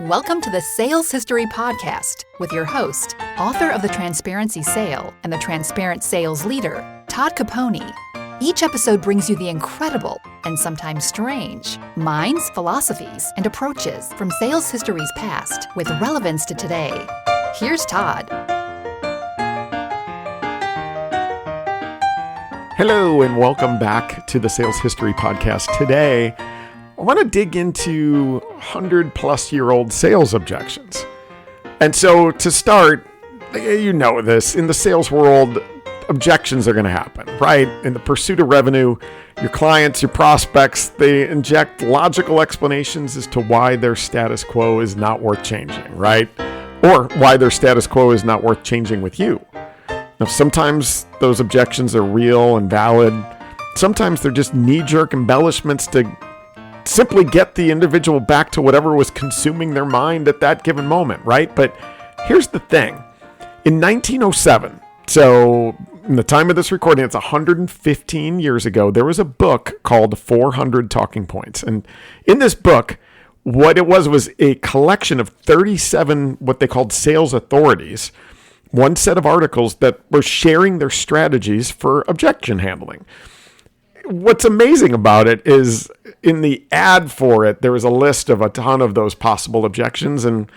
Welcome to the Sales History Podcast with your host, author of The Transparency Sale and the Transparent Sales Leader, Todd Caponi. Each episode brings you the incredible and sometimes strange minds, philosophies, and approaches from sales history's past with relevance to today. Here's Todd. Hello, and welcome back to the Sales History Podcast. Today, I want to dig into 100-plus-year-old sales objections. And so to start, you know this, in the sales world, objections are going to happen, right? In the pursuit of revenue, your clients, your prospects, they inject logical explanations as to why their status quo is not worth changing, right? Or why their status quo is not worth changing with you. Now, sometimes those objections are real and valid. Sometimes they're just knee-jerk embellishments to simply get the individual back to whatever was consuming their mind at that given moment, right? But here's the thing. In 1907, so in the time of this recording, it's 115 years ago, there was a book called 400 Talking Points. And in this book, what it was a collection of 37 what they called sales authorities, one set of articles that were sharing their strategies for objection handling. What's amazing about it is in the ad for it, there was a list of a ton of those possible objections. And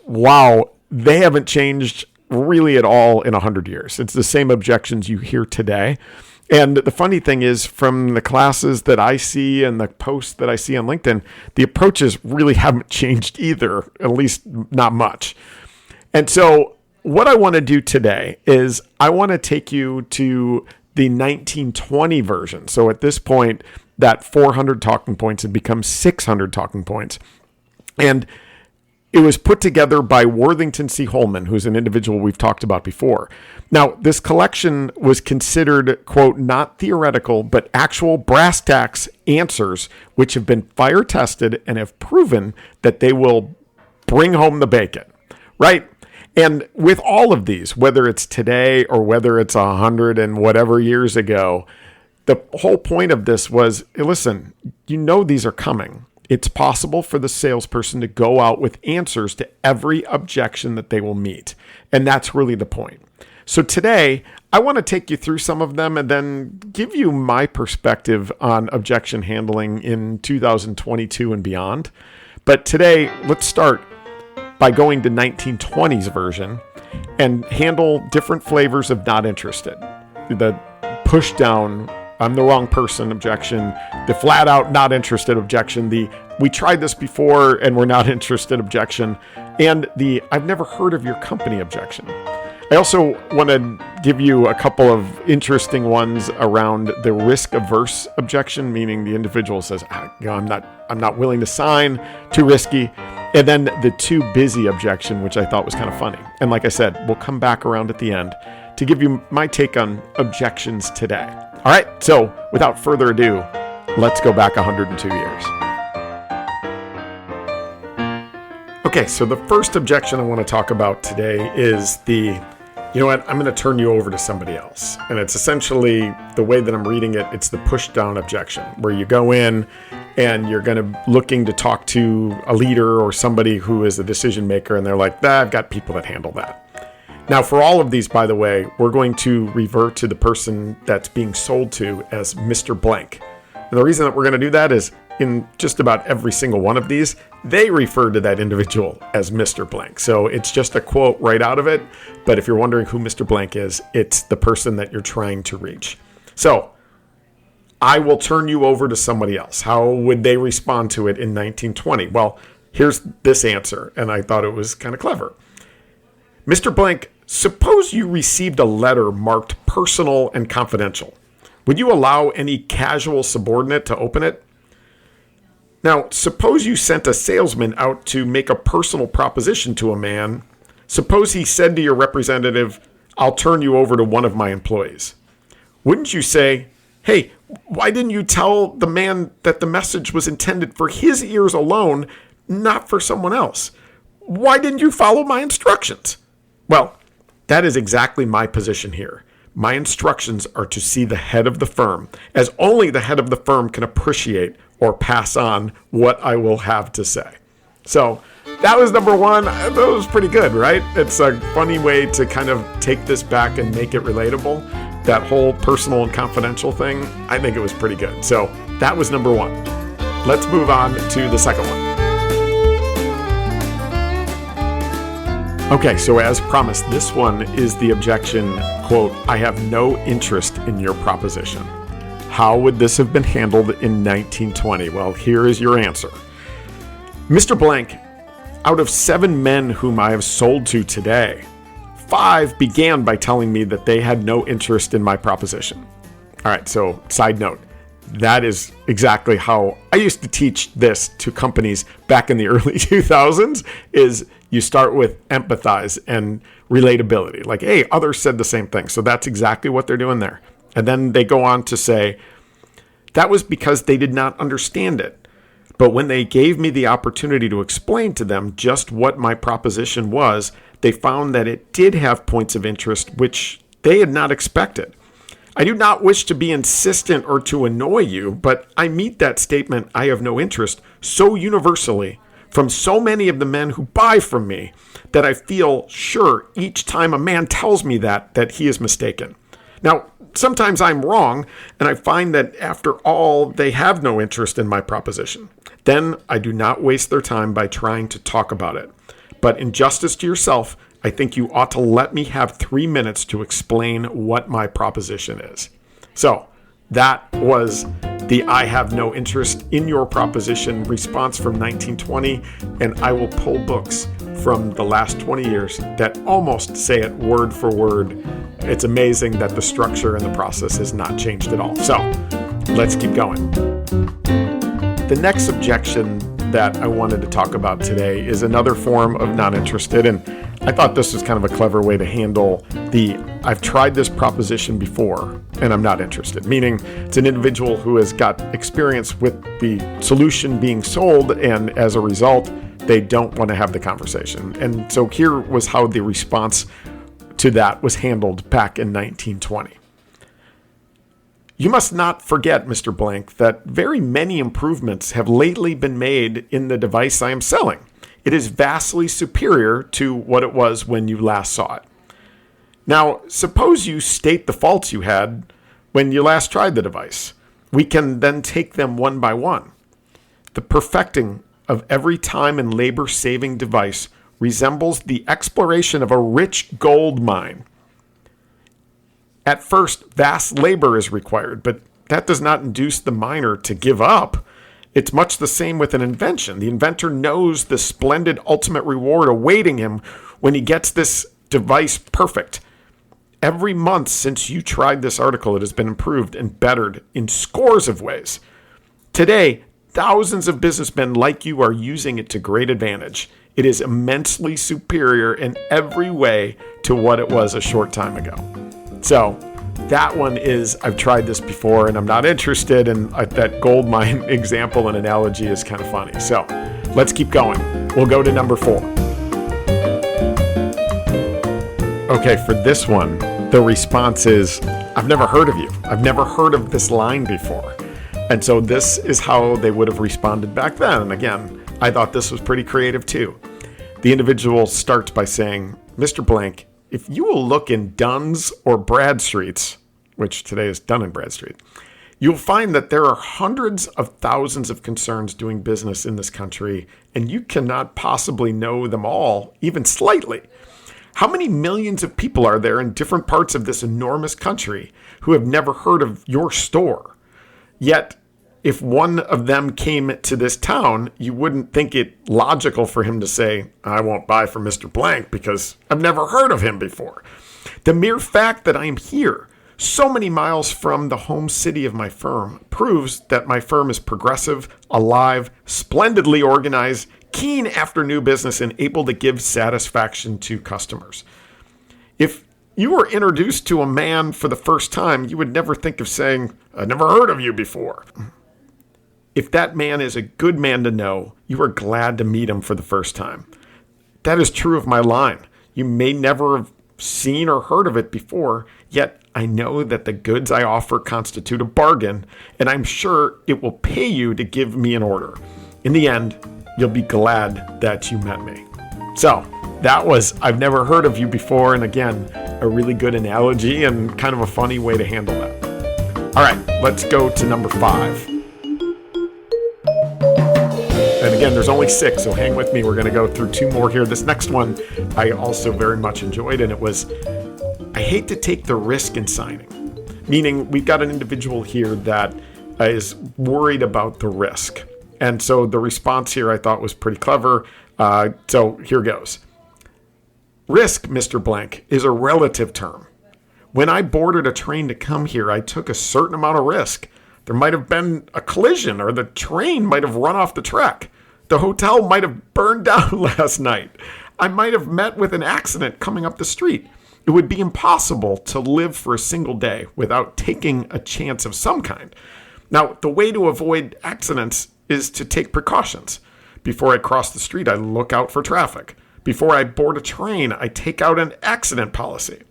wow, they haven't changed really at all in 100 years. It's the same objections you hear today. And the funny thing is, from the classes that I see and the posts that I see on LinkedIn, the approaches really haven't changed either, at least not much. And so what I want to do today is I want to take you to the 1920 version. So at this point, that 400 talking points had become 600 talking points. And it was put together by Worthington C. Holman, who's an individual we've talked about before. Now, this collection was considered, quote, not theoretical, but actual brass tacks answers, which have been fire tested and have proven that they will bring home the bacon, right? And with all of these, whether it's today or whether it's 100 and whatever years ago, the whole point of this was, hey, listen, you know these are coming. It's possible for the salesperson to go out with answers to every objection that they will meet. And that's really the point. So today, I want to take you through some of them and then give you my perspective on objection handling in 2022 and beyond. But today, let's start by going to 1920s version and handle different flavors of not interested. The push down, I'm the wrong person objection, the flat out not interested objection, the we tried this before and we're not interested objection, and the I've never heard of your company objection. I also want to give you a couple of interesting ones around the risk-averse objection, meaning the individual says, I'm not willing to sign, too risky. And then the too busy objection, which I thought was kind of funny. And like I said, we'll come back around at the end to give you my take on objections today. All right, so without further ado, let's go back 102 years. Okay, so the first objection I want to talk about today is you know what, I'm going to turn you over to somebody else. And it's essentially, the way that I'm reading it, it's the push down objection, where you go in and you're looking to talk to a leader or somebody who is a decision maker, and they're like, I've got people that handle that. Now, for all of these, by the way, we're going to revert to the person that's being sold to as Mr. Blank. And the reason that we're going to do that is in just about every single one of these, they refer to that individual as Mr. Blank. So it's just a quote right out of it. But if you're wondering who Mr. Blank is, it's the person that you're trying to reach. So I will turn you over to somebody else. How would they respond to it in 1920? Well, here's this answer, and I thought it was kind of clever. Mr. Blank, suppose you received a letter marked personal and confidential. Would you allow any casual subordinate to open it? Now, suppose you sent a salesman out to make a personal proposition to a man. Suppose he said to your representative, I'll turn you over to one of my employees. Wouldn't you say, hey, why didn't you tell the man that the message was intended for his ears alone, not for someone else? Why didn't you follow my instructions? Well, that is exactly my position here. My instructions are to see the head of the firm, as only the head of the firm can appreciate or pass on what I will have to say. So that was number one. That was pretty good, right? It's a funny way to kind of take this back and make it relatable. That whole personal and confidential thing, I think it was pretty good. So that was number one. Let's move on to the second one. Okay, so as promised, this one is the objection, quote, I have no interest in your proposition. How would this have been handled in 1920? Well, here is your answer. Mr. Blank, out of 7 men whom I have sold to today, 5 began by telling me that they had no interest in my proposition. All right, so side note, that is exactly how I used to teach this to companies back in the early 2000s, is you start with empathize and relatability. Like, hey, others said the same thing. So that's exactly what they're doing there. And then they go on to say, that was because they did not understand it. But when they gave me the opportunity to explain to them just what my proposition was, they found that it did have points of interest which they had not expected. I do not wish to be insistent or to annoy you, but I meet that statement, I have no interest, so universally from so many of the men who buy from me that I feel sure each time a man tells me that he is mistaken. Now, sometimes I'm wrong, and I find that after all, they have no interest in my proposition. Then I do not waste their time by trying to talk about it. But in justice to yourself, I think you ought to let me have 3 minutes to explain what my proposition is. So that was the I have no interest in your proposition response from 1920, and I will pull books from the last 20 years that almost say it word for word. It's amazing that the structure and the process has not changed at all. So let's keep going. The next objection that I wanted to talk about today is another form of not interested, and I thought this was kind of a clever way to handle the I've tried this proposition before and I'm not interested, meaning it's an individual who has got experience with the solution being sold, and as a result, they don't want to have the conversation. And so here was how the response to that was handled back in 1920. You must not forget, Mr. Blank, that very many improvements have lately been made in the device I am selling. It is vastly superior to what it was when you last saw it. Now, suppose you state the faults you had when you last tried the device. We can then take them one by one. The perfecting of every time and labor-saving device resembles the exploration of a rich gold mine. At first, vast labor is required, but that does not induce the miner to give up. It's much the same with an invention. The inventor knows the splendid ultimate reward awaiting him when he gets this device perfect. Every month since you tried this article, it has been improved and bettered in scores of ways. Today, thousands of businessmen like you are using it to great advantage. It is immensely superior in every way to what it was a short time ago. So that one is, I've tried this before and I'm not interested, and that gold mine example and analogy is kind of funny. So let's keep going. We'll go to number 4. Okay, for this one, the response is, I've never heard of you. I've never heard of this line before. And so this is how they would have responded back then. And again, I thought this was pretty creative too. The individual starts by saying, Mr. Blank, if you will look in Dunn's or Bradstreet's, which today is Dun and Bradstreet, you'll find that there are hundreds of thousands of concerns doing business in this country, and you cannot possibly know them all, even slightly. How many millions of people are there in different parts of this enormous country who have never heard of your store? Yet, if one of them came to this town, you wouldn't think it logical for him to say, I won't buy from Mr. Blank because I've never heard of him before. The mere fact that I am here, so many miles from the home city of my firm, proves that my firm is progressive, alive, splendidly organized, keen after new business, and able to give satisfaction to customers. If you were introduced to a man for the first time, you would never think of saying, I've never heard of you before. If that man is a good man to know, you are glad to meet him for the first time. That is true of my line. You may never have seen or heard of it before, yet I know that the goods I offer constitute a bargain, and I'm sure it will pay you to give me an order. In the end, you'll be glad that you met me. So that was I've never heard of you before. And again, a really good analogy and kind of a funny way to handle that. All right, let's go to number 5. And again, there's only 6, so hang with me. We're going to go through 2 more here. This next one I also very much enjoyed, and it was, I hate to take the risk in signing. Meaning we've got an individual here that is worried about the risk. And so the response here I thought was pretty clever. So here goes. Risk, Mr. Blank, is a relative term. When I boarded a train to come here, I took a certain amount of risk. There might have been a collision, or the train might have run off the track. The hotel might have burned down last night. I might have met with an accident coming up the street. It would be impossible to live for a single day without taking a chance of some kind. Now, the way to avoid accidents is to take precautions. Before I cross the street, I look out for traffic. Before I board a train, I take out an accident policy.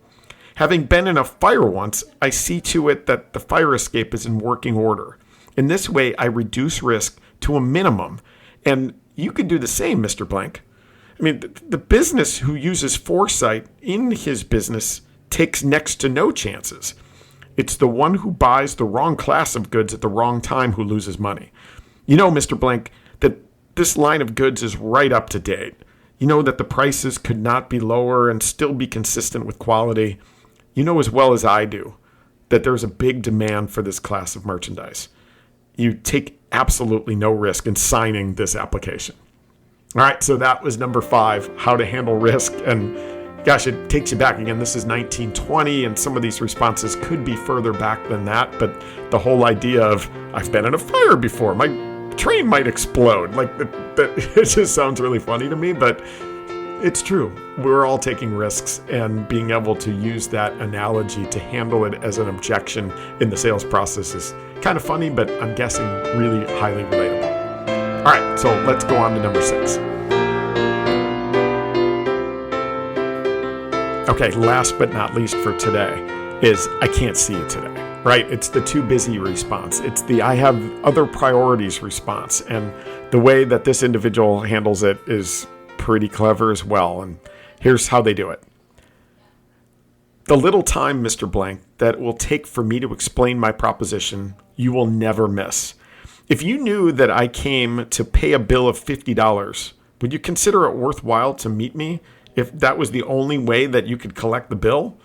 Having been in a fire once, I see to it that the fire escape is in working order. In this way, I reduce risk to a minimum. And you could do the same, Mr. Blank. I mean, the business who uses foresight in his business takes next to no chances. It's the one who buys the wrong class of goods at the wrong time who loses money. You know, Mr. Blank, that this line of goods is right up to date. You know that the prices could not be lower and still be consistent with quality. You know as well as I do that there's a big demand for this class of merchandise. You take absolutely no risk in signing this application. All right, so that was number 5, how to handle risk. And gosh, it takes you back again. This is 1920, and some of these responses could be further back than that. But the whole idea of, I've been in a fire before, my train might explode. Like, it just sounds really funny to me, but it's true. We're all taking risks, and being able to use that analogy to handle it as an objection in the sales process is kind of funny, but I'm guessing really highly relatable. All right, so let's go on to number 6. Okay, last but not least for today is I can't see you today, right? It's the too busy response. It's the I have other priorities response. And the way that this individual handles it is pretty clever as well. And here's how they do it. The little time, Mr. Blank, that it will take for me to explain my proposition, you will never miss. If you knew that I came to pay a bill of $50, would you consider it worthwhile to meet me if that was the only way that you could collect the bill?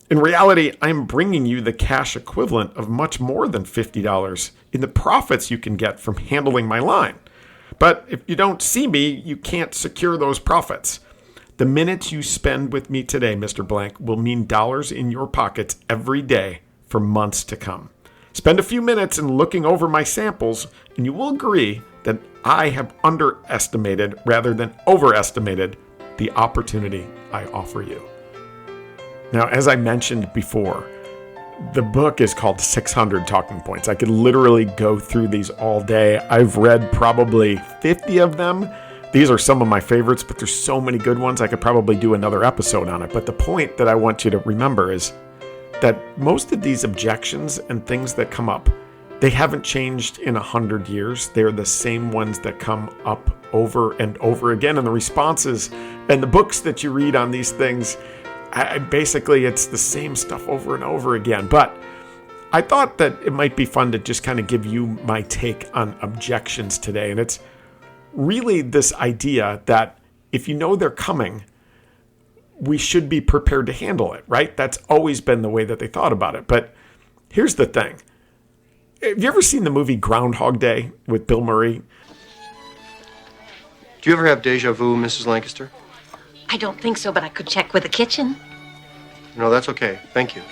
In reality, I'm bringing you the cash equivalent of much more than $50 in the profits you can get from handling my line. But if you don't see me, you can't secure those profits. The minutes you spend with me today, Mr. Blank, will mean dollars in your pockets every day for months to come. Spend a few minutes in looking over my samples, and you will agree that I have underestimated rather than overestimated the opportunity I offer you. Now, as I mentioned before, the book is called 600 Talking Points. I could literally go through these all day. I've read probably 50 of them. These are some of my favorites, but there's so many good ones. I could probably do another episode on it. But the point that I want you to remember is that most of these objections and things that come up, they haven't changed in 100 years. They're the same ones that come up over and over again. And the responses and the books that you read on these things, basically it's the same stuff over and over again. But I thought that it might be fun to just kind of give you my take on objections today. And it's really this idea that if you know they're coming, we should be prepared to handle it, right? That's always been the way that they thought about it. But here's the thing. Have you ever seen the movie Groundhog Day with Bill Murray? Do you ever have deja vu, Mrs. Lancaster? I don't think so, but I could check with the kitchen. No, that's okay. Thank you.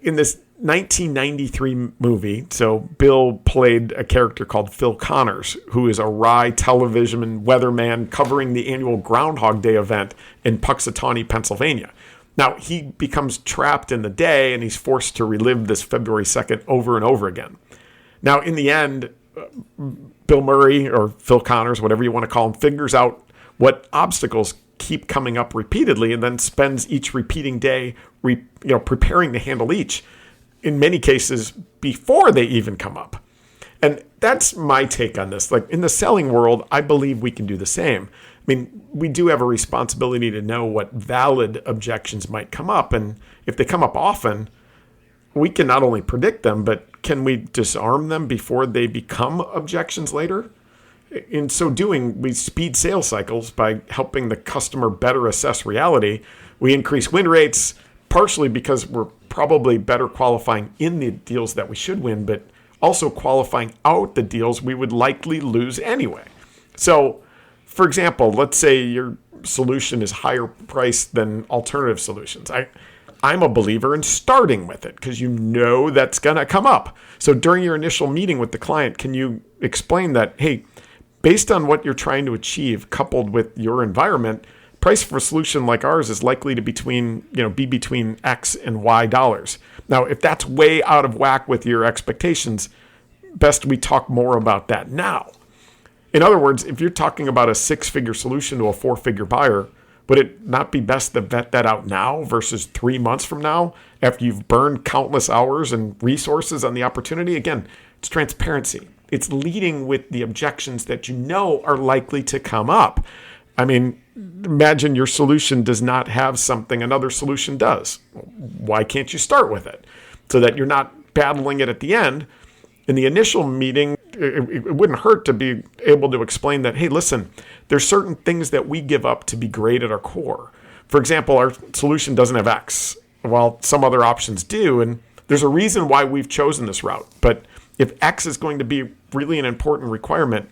In this 1993 movie, so Bill played a character called Phil Connors, who is a wry television weatherman covering the annual Groundhog Day event in Puxatawney, Pennsylvania. Now, he becomes trapped in the day, and he's forced to relive this February 2nd over and over again. Now, in the end, Bill Murray, or Phil Connors, whatever you want to call him, figures out what obstacles keep coming up repeatedly and then spends each repeating day preparing to handle each, in many cases before they even come up. And that's my take on this. Like in the selling world, I believe we can do the same. I mean, we do have a responsibility to know what valid objections might come up. And if they come up often, we can not only predict them, but can we disarm them before they become objections later? In so doing, we speed sales cycles by helping the customer better assess reality. We increase win rates, partially because we're probably better qualifying in the deals that we should win, but also qualifying out the deals we would likely lose anyway. So, for example, let's say your solution is higher priced than alternative solutions. I'm a believer in starting with it because you know that's going to come up. So during your initial meeting with the client, can you explain that, hey, based on what you're trying to achieve, coupled with your environment, price for a solution like ours is likely to be between X and Y dollars. Now, if that's way out of whack with your expectations, best we talk more about that now. In other words, if you're talking about a 6-figure solution to a 4-figure buyer, would it not be best to vet that out now versus 3 months from now after you've burned countless hours and resources on the opportunity? Again, it's transparency. It's leading with the objections that you know are likely to come up. I mean, imagine your solution does not have something another solution does. Why can't you start with it so that you're not battling it at the end? In the initial meeting, it wouldn't hurt to be able to explain that, hey, listen, there's certain things that we give up to be great at our core. For example, our solution doesn't have X, while some other options do. And there's a reason why we've chosen this route. But if X is going to be really an important requirement,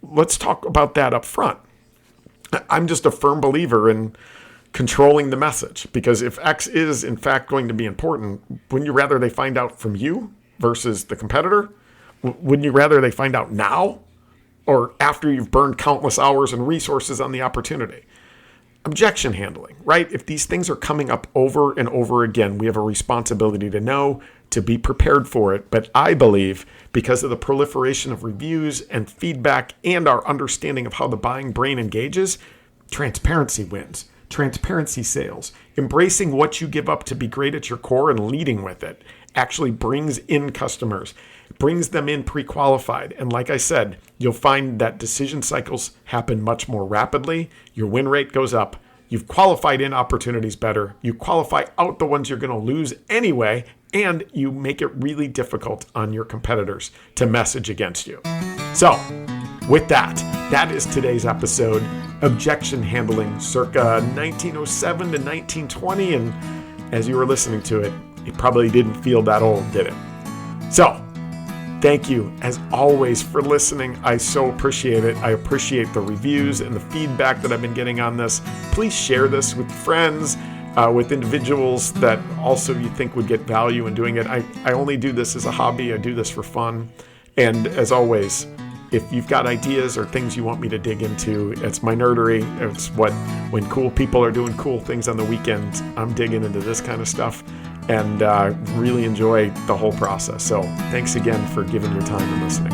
let's talk about that up front. I'm just a firm believer in controlling the message, because if X is in fact going to be important, wouldn't you rather they find out from you versus the competitor? Wouldn't you rather they find out now or after you've burned countless hours and resources on the opportunity? Objection handling, right? If these things are coming up over and over again, we have a responsibility to know, to be prepared for it. But I believe because of the proliferation of reviews and feedback and our understanding of how the buying brain engages, transparency wins. Transparency sales. Embracing what you give up to be great at your core and leading with it actually brings in customers, brings them in pre-qualified. And like I said, you'll find that decision cycles happen much more rapidly. Your win rate goes up. You've qualified in opportunities better. You qualify out the ones you're going to lose anyway, and you make it really difficult on your competitors to message against you. So with that, that is today's episode. Objection handling circa 1907 to 1920. And as you were listening to it, it probably didn't feel that old, did it? So thank you, as always, for listening. I so appreciate it. I appreciate the reviews and the feedback that I've been getting on this. Please share this with friends, with individuals that also you think would get value in doing it. I only do this as a hobby. I do this for fun. And as always, if you've got ideas or things you want me to dig into, it's my nerdery. It's when cool people are doing cool things on the weekends, I'm digging into this kind of stuff and really enjoy the whole process. So thanks again for giving your time and listening.